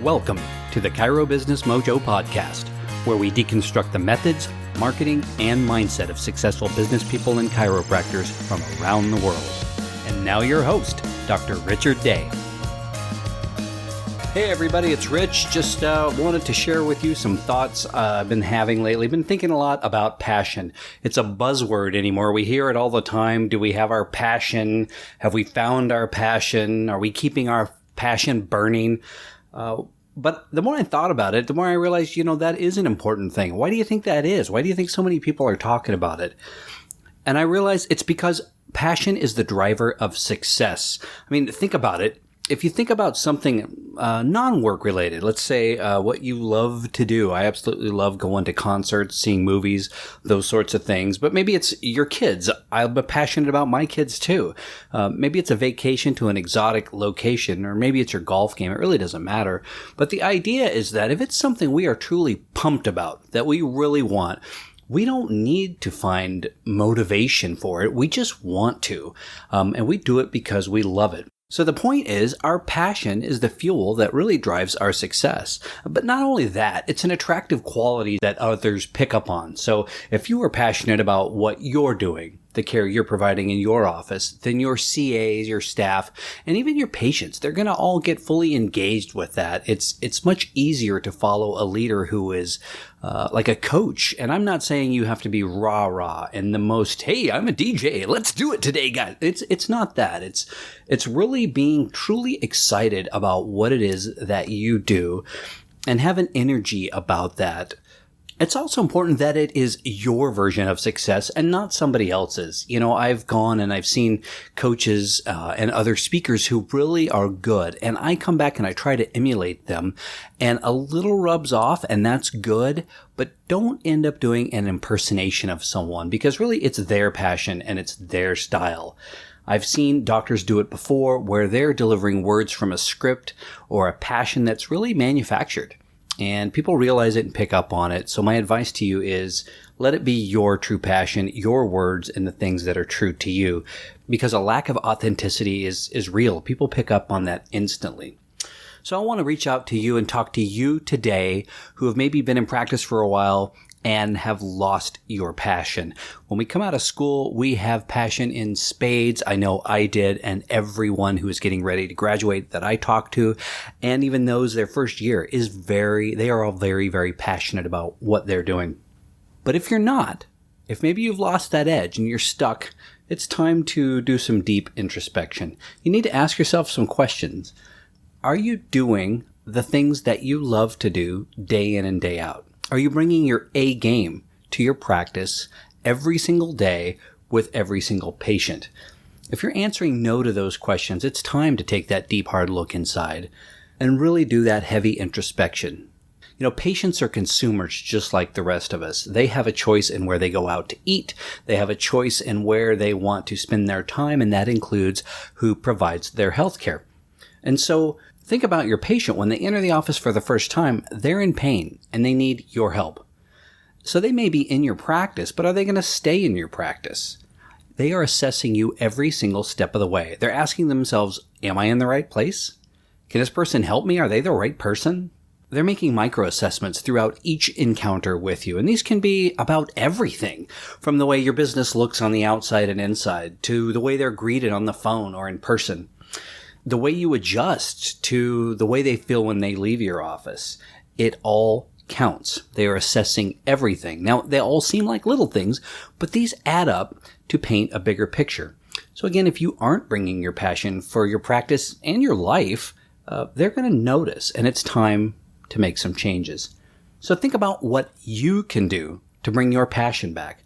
Welcome to the Chiro Business Mojo podcast, where we deconstruct the methods, marketing, and mindset of successful business people and chiropractors from around the world. And now your host, Dr. Richard Day. Hey everybody, it's Rich. Just wanted to share with you some thoughts I've been having lately. Been thinking a lot about passion. It's a buzzword anymore. We hear it all the time. Do we have our passion? Have we found our passion? Are we keeping our passion burning? But the more I thought about it, the more I realized, that is an important thing. Why do you think that is? Why do you think so many people are talking about it? And I realized it's because passion is the driver of success. I mean, think about it. If you think about something non-work related, let's say what you love to do. I absolutely love going to concerts, seeing movies, those sorts of things. But maybe it's your kids. I'm passionate about my kids too. Maybe it's a vacation to an exotic location, or maybe it's your golf game. It really doesn't matter. But the idea is that if it's something we are truly pumped about, that we really want, we don't need to find motivation for it. We just want to. And we do it because we love it. So the point is, our passion is the fuel that really drives our success. But not only that, it's an attractive quality that others pick up on. So if you are passionate about what you're doing, the care you're providing in your office, then your CAs, your staff, and even your patients, they're going to all get fully engaged with that. It's much easier to follow a leader who is like a coach. And I'm not saying you have to be rah-rah and the most, hey, I'm a DJ, let's do it today, guys. It's not that. It's really being truly excited about what it is that you do and have an energy about that. It's also important that it is your version of success and not somebody else's. I've gone and I've seen coaches and other speakers who really are good, and I come back and I try to emulate them, and a little rubs off, and that's good, but don't end up doing an impersonation of someone, because really it's their passion and it's their style. I've seen doctors do it before, where they're delivering words from a script or a passion that's really manufactured. And people realize it and pick up on it. So my advice to you is let it be your true passion, your words, and the things that are true to you. Because a lack of authenticity is real. People pick up on that instantly. So I want to reach out to you and talk to you today who have maybe been in practice for a while and have lost your passion. When we come out of school, we have passion in spades. I know I did, and everyone who is getting ready to graduate that I talk to, and even those their first year, they are all very, very passionate about what they're doing. But if you're not, if maybe you've lost that edge and you're stuck, it's time to do some deep introspection. You need to ask yourself some questions. Are you doing the things that you love to do day in and day out? Are you bringing your A game to your practice every single day with every single patient? If you're answering no to those questions, it's time to take that deep, hard look inside and really do that heavy introspection. Patients are consumers just like the rest of us. They have a choice in where they go out to eat. They have a choice in where they want to spend their time, and that includes who provides their health care. And so think about your patient. When they enter the office for the first time, they're in pain and they need your help. So they may be in your practice, but are they going to stay in your practice? They are assessing you every single step of the way. They're asking themselves, am I in the right place? Can this person help me? Are they the right person? They're making micro assessments throughout each encounter with you. And these can be about everything, from the way your business looks on the outside and inside to the way they're greeted on the phone or in person. The way you adjust to the way they feel when they leave your office. It all counts. They are assessing everything. Now, they all seem like little things, but these add up to paint a bigger picture. So again, if you aren't bringing your passion for your practice and your life, they're going to notice, and it's time to make some changes. So think about what you can do to bring your passion back.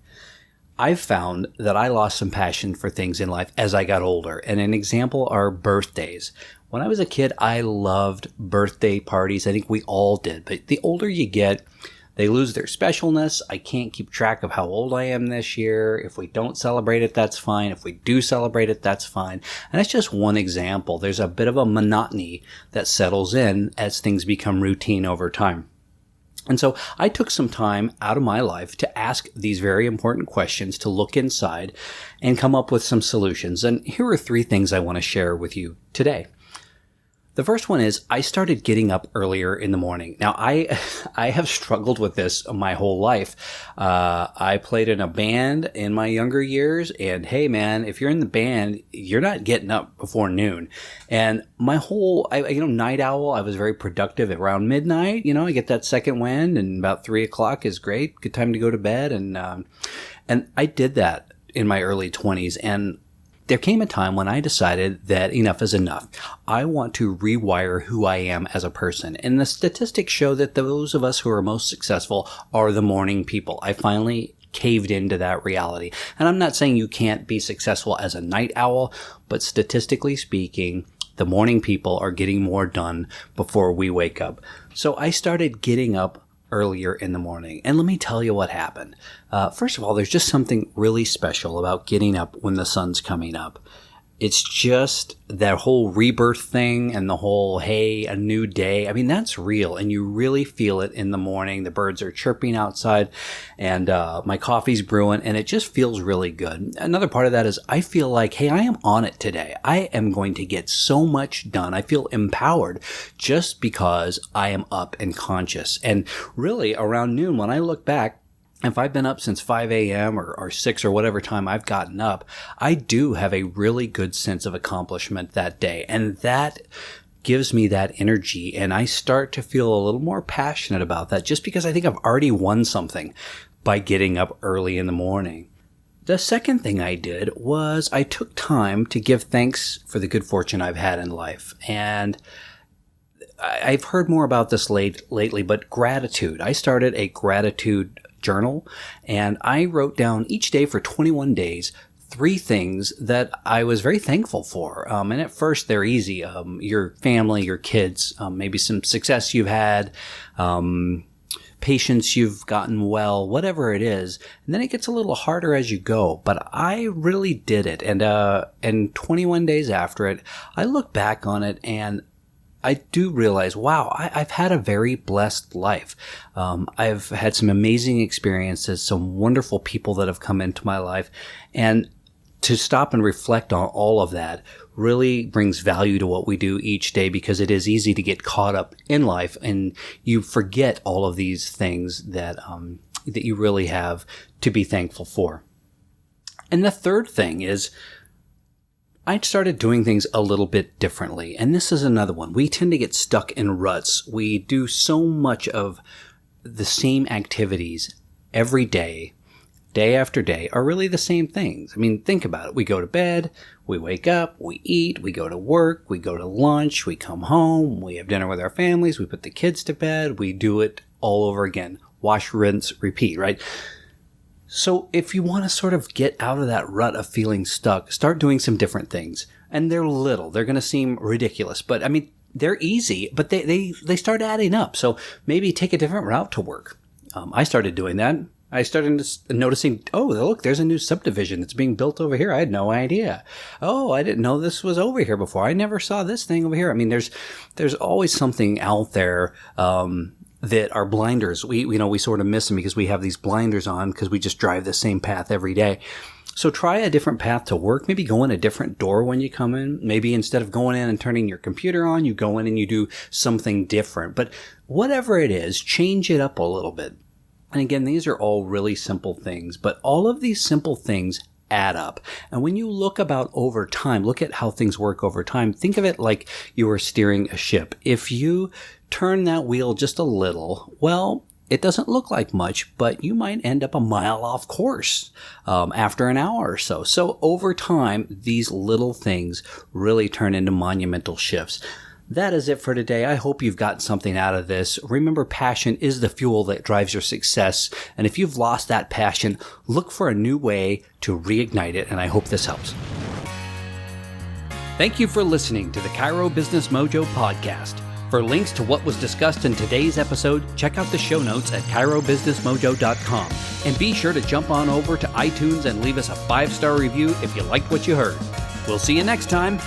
I've found that I lost some passion for things in life as I got older. And an example are birthdays. When I was a kid, I loved birthday parties. I think we all did. But the older you get, they lose their specialness. I can't keep track of how old I am this year. If we don't celebrate it, that's fine. If we do celebrate it, that's fine. And that's just one example. There's a bit of a monotony that settles in as things become routine over time. And so I took some time out of my life to ask these very important questions, to look inside and come up with some solutions. And here are 3 things I want to share with you today. The first one is I started getting up earlier in the morning. Now, I have struggled with this my whole life. I played in a band in my younger years, and hey, man, if you're in the band, you're not getting up before noon. And my whole, night owl, I was very productive around midnight. I get that second wind, and about 3 o'clock is great. Good time to go to bed. And I did that in my early 20s, and there came a time when I decided that enough is enough. I want to rewire who I am as a person. And the statistics show that those of us who are most successful are the morning people. I finally caved into that reality. And I'm not saying you can't be successful as a night owl, but statistically speaking, the morning people are getting more done before we wake up. So I started getting up earlier in the morning. And let me tell you what happened. First of all, there's just something really special about getting up when the sun's coming up. It's just that whole rebirth thing and the whole, hey, a new day. I mean, that's real. And you really feel it in the morning. The birds are chirping outside and my coffee's brewing and it just feels really good. Another part of that is I feel like, hey, I am on it today. I am going to get so much done. I feel empowered just because I am up and conscious. And really around noon, when I look back, if I've been up since 5 a.m. or 6 or whatever time I've gotten up, I do have a really good sense of accomplishment that day. And that gives me that energy. And I start to feel a little more passionate about that just because I think I've already won something by getting up early in the morning. The second thing I did was I took time to give thanks for the good fortune I've had in life. And I've heard more about this lately, but gratitude. I started a gratitude journal, and I wrote down each day for 21 days 3 things that I was very thankful for. And at first, they're easy. Your family, your kids, maybe some success you've had, patients you've gotten well, whatever it is. And then it gets a little harder as you go. But I really did it. And 21 days after it, I look back on it and I do realize, wow, I've had a very blessed life. I've had some amazing experiences, some wonderful people that have come into my life. And to stop and reflect on all of that really brings value to what we do each day because it is easy to get caught up in life and you forget all of these things that you really have to be thankful for. And the third thing is, I started doing things a little bit differently. And this is another one. We tend to get stuck in ruts. We do so much of the same activities every day, day after day, are really the same things. I mean, think about it. We go to bed, we wake up, we eat, we go to work, we go to lunch, we come home, we have dinner with our families, we put the kids to bed, we do it all over again. Wash, rinse, repeat, right? So if you want to sort of get out of that rut of feeling stuck, start doing some different things. And they're little. They're going to seem ridiculous. But, I mean, they're easy, but they start adding up. So maybe take a different route to work. I started doing that. I started noticing, oh, look, there's a new subdivision that's being built over here. I had no idea. Oh, I didn't know this was over here before. I never saw this thing over here. I mean, there's always something out there that are blinders. We sort of miss them because we have these blinders on because we just drive the same path every day. So try a different path to work. Maybe go in a different door when you come in. Maybe instead of going in and turning your computer on, you go in and you do something different. But whatever it is, change it up a little bit. And again, these are all really simple things, but all of these simple things add up. And when you look about over time, look at how things work over time. Think of it like you are steering a ship. If you turn that wheel just a little, well, it doesn't look like much, but you might end up a mile off course after an hour or so. So over time, these little things really turn into monumental shifts. That is it for today. I hope you've gotten something out of this. Remember, passion is the fuel that drives your success. And if you've lost that passion, look for a new way to reignite it. And I hope this helps. Thank you for listening to the Cairo Business Mojo podcast. For links to what was discussed in today's episode, check out the show notes at CairoBusinessMojo.com. And be sure to jump on over to iTunes and leave us a 5-star review if you liked what you heard. We'll see you next time.